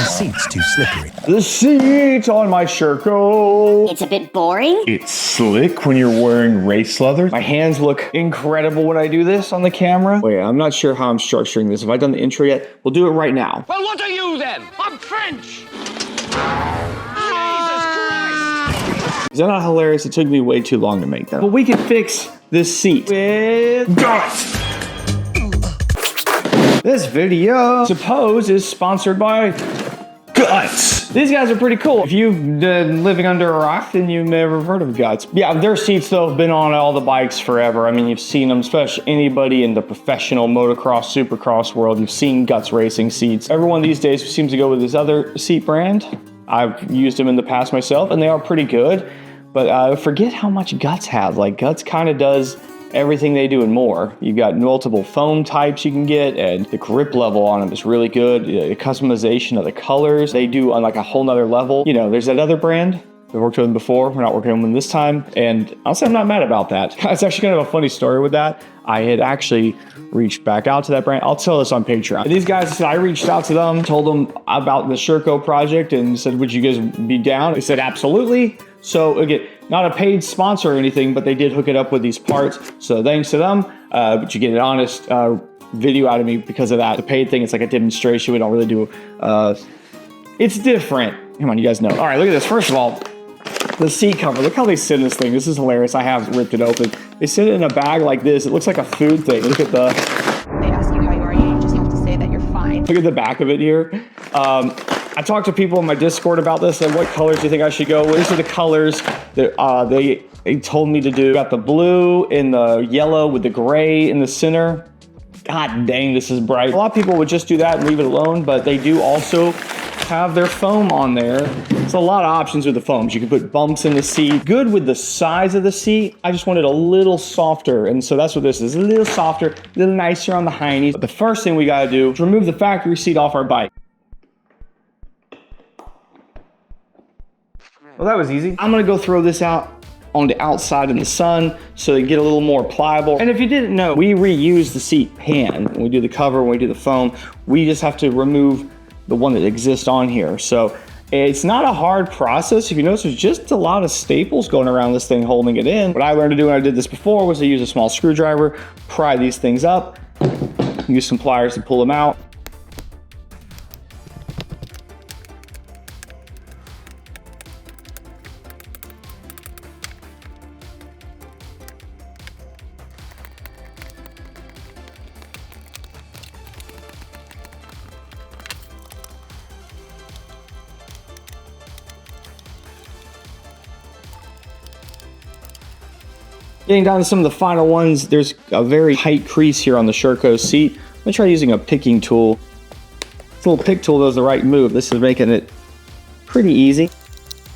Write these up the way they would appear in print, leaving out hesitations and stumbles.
seat's too slippery. The seat on my Sherco. It's a bit boring. It's slick when you're wearing race leather. My hands look incredible when I do this on the camera. Wait, I'm not sure how I'm structuring this. Have I done the intro yet? We'll do it right now. Well, what are you then? I'm French. Is that not hilarious? It took me way too long to make that. But we can fix this seat with guts. This video, suppose, is sponsored by Guts. These guys are pretty cool. If you've been living under a rock, then you've never heard of Guts. Yeah, their seats though have been on all the bikes forever. I mean, you've seen them, especially anybody in the professional motocross, supercross world. You've seen Guts racing seats. Everyone these days seems to go with this other seat brand. I've used them in the past myself, and they are pretty good. But forget how much Guts have. Like, Guts kind of does everything they do and more. You've got multiple foam types you can get, and the grip level on them is really good. The customization of the colors, they do on like a whole nother level. You know, there's that other brand. We've worked with them before. We're not working with them this time. And honestly, I'm not mad about that. It's actually kind of a funny story with that. I had actually reached back out to that brand. I'll tell this on Patreon. These guys said I reached out to them, told them about the Sherco project, and said, would you guys be down? They said, absolutely. So again, not a paid sponsor or anything, but they did hook it up with these parts. So thanks to them, but you get an honest video out of me because of that. The paid thing, it's like a demonstration. We don't really do, it's different. Come on, you guys know. All right, look at this. First of all, the seat cover. Look how they sit in this thing. This is hilarious. I have ripped it open. They sit it in a bag like this. It looks like a food thing. Look at the... They ask you how you are, you just have to say that you're fine. Look at the back of it here. I talked to people in my Discord about this and what colors do you think I should go with. These are the colors that they told me to do. Got the blue and the yellow with the gray in the center. God dang, this is bright. A lot of people would just do that and leave it alone, but they do also have their foam on there. There's a lot of options with the foams. You can put bumps in the seat. Good with the size of the seat. I just wanted a little softer, and so that's what this is. A little softer, a little nicer on the heinies. But the first thing we gotta do is remove the factory seat off our bike. Well, that was easy. I'm gonna go throw this out on the outside in the sun so they get a little more pliable. And if you didn't know, we reuse the seat pan. When we do the cover, when we do the foam, we just have to remove the one that exists on here. So it's not a hard process. If you notice, there's just a lot of staples going around this thing holding it in. What I learned to do when I did this before was to use a small screwdriver, pry these things up, use some pliers to pull them out. Getting down to some of the final ones, there's a very tight crease here on the Sherco seat. I'm gonna try using a picking tool. This little pick tool does the right move. This is making it pretty easy.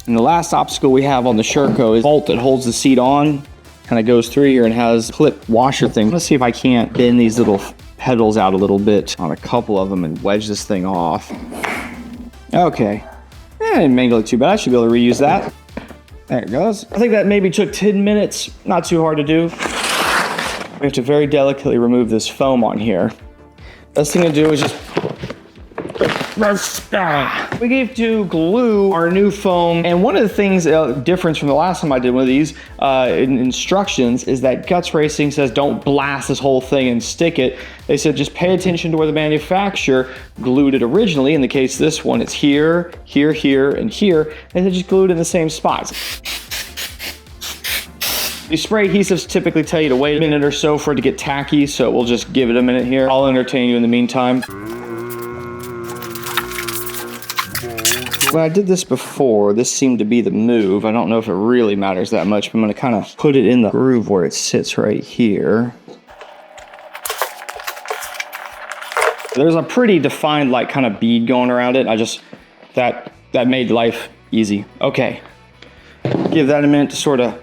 And the last obstacle we have on the Sherco is the bolt that holds the seat on. Kind of goes through here and has a clip washer thing. Let's see if I can't bend these little pedals out a little bit on a couple of them and wedge this thing off. Okay, I didn't mangle it too bad. I should be able to reuse that. There it goes. I think that maybe took 10 minutes. Not too hard to do. We have to very delicately remove this foam on here. Best thing to do is just... We gave to glue our new foam, and one of the things difference from the last time I did one of these in instructions is that Guts Racing says don't blast this whole thing and stick it. They said just pay attention to where the manufacturer glued it originally. In the case this one, it's here, here, here, and here, and they just glued in the same spots. These spray adhesives typically tell you to wait a minute or so for it to get tacky, so we'll just give it a minute here. I'll entertain you in the meantime. When I did this before, this seemed to be the move. I don't know if it really matters that much, but I'm gonna kind of put it in the groove where it sits right here. There's a pretty defined like kind of bead going around it. That made life easy. Okay, give that a minute to sort of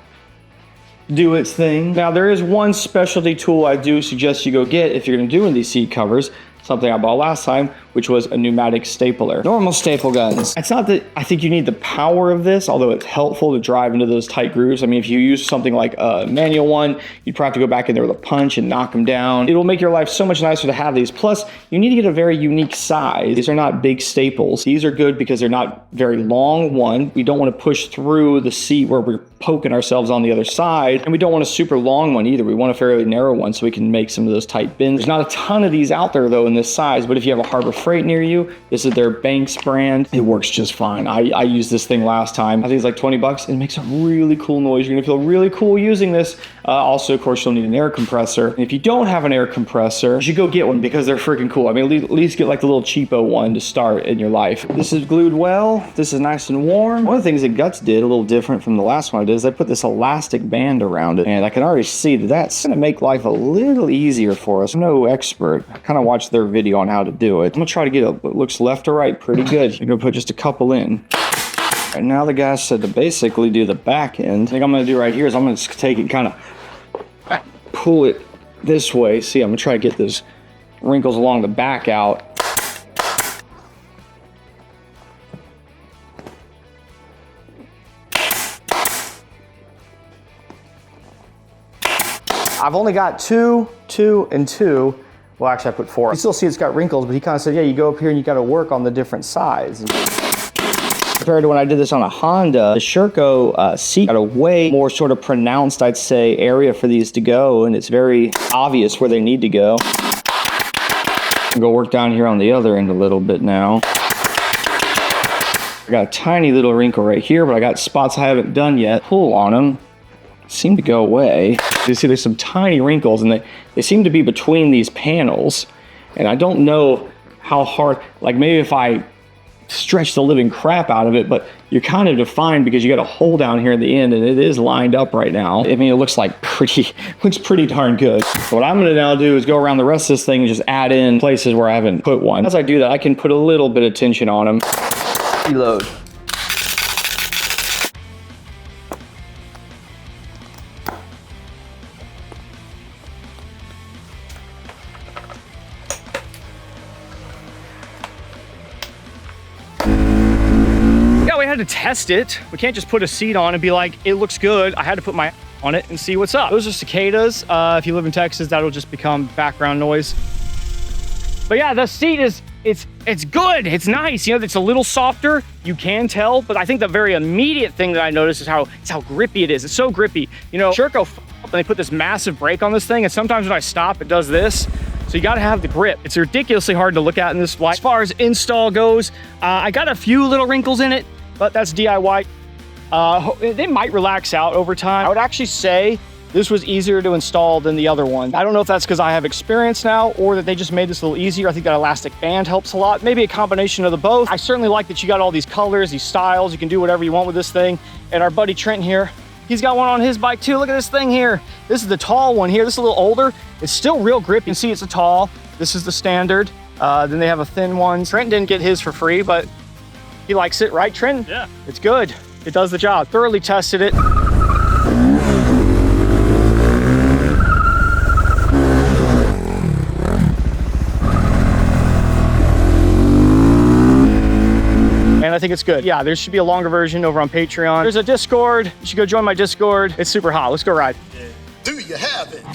do its thing. Now there is one specialty tool I do suggest you go get if you're gonna do in these seat covers, something I bought last time, which was a pneumatic stapler. Normal staple guns. It's not that I think you need the power of this, although it's helpful to drive into those tight grooves. I mean, if you use something like a manual one, you'd probably have to go back in there with a punch and knock them down. It will make your life so much nicer to have these. Plus, you need to get a very unique size. These are not big staples. These are good because they're not very long. One, we don't want to push through the seat where we're poking ourselves on the other side, and we don't want a super long one either. We want a fairly narrow one so we can make some of those tight bends. There's not a ton of these out there though in this size, but if you have a Harbor Freight near you, this is their Banks brand. It works just fine. I used this thing last time. I think it's like 20 bucks. It makes a really cool noise. You're gonna feel really cool using this. Also, of course, you'll need an air compressor. And if you don't have an air compressor, you should go get one because they're freaking cool. I mean, at least get like the little cheapo one to start in your life. This is glued well. This is nice and warm. One of the things that Guts did, a little different from the last one I did, is I put this elastic band around it. And I can already see that that's gonna make life a little easier for us. I'm no expert. I kind of watched their video on how to do it. I'm gonna try to get it, it looks left to right pretty good. I'm gonna put just a couple in. And now the guy said to basically do the back end. I think I'm gonna do right here is I'm gonna just take it and kind of pull it this way. See, I'm gonna try to get those wrinkles along the back out. I've only got two, and two. Well, actually I put 4. You still see it's got wrinkles, but he kind of said, yeah, you go up here and you gotta work on the different sides. Compared to when I did this on a Honda, the Sherco seat got a way more sort of pronounced, I'd say, area for these to go, and it's very obvious where they need to go. I'll go work down here on the other end a little bit now. I got a tiny little wrinkle right here, but I got spots I haven't done yet. Pull on them. Seem to go away. You see there's some tiny wrinkles and they seem to be between these panels. And I don't know how hard, like maybe if I stretch the living crap out of it, but you're kind of defined because you got a hole down here at the end and it is lined up right now. I mean, it looks like looks pretty darn good. So what I'm gonna now do is go around the rest of this thing and just add in places where I haven't put one. As I do that, I can put a little bit of tension on them. Reload. We had to test it. We can't just put a seat on and be like, it looks good. I had to put my on it and see what's up. Those are cicadas. If you live in Texas, that'll just become background noise. But yeah, the seat is, it's good. It's nice. You know, it's a little softer. You can tell, but I think the very immediate thing that I noticed is how grippy it is. It's so grippy. You know, Sherco and they put this massive brake on this thing, and sometimes when I stop, it does this. So you gotta have the grip. It's ridiculously hard to look at in this light. As far as install goes, I got a few little wrinkles in it, but that's DIY. They might relax out over time. I would actually say this was easier to install than the other one. I don't know if that's because I have experience now or that they just made this a little easier. I think that elastic band helps a lot. Maybe a combination of the both. I certainly like that you got all these colors, these styles. You can do whatever you want with this thing. And our buddy Trent here, he's got one on his bike too. Look at this thing here. This is the tall one here. This is a little older. It's still real grippy. You can see it's a tall. This is the standard. Then they have a thin one. Trent didn't get his for free, but he likes it, right, Trent? Yeah. It's good. It does the job. Thoroughly tested it. And I think it's good. Yeah, there should be a longer version over on Patreon. There's a Discord. You should go join my Discord. It's super hot. Let's go ride. Do you have it?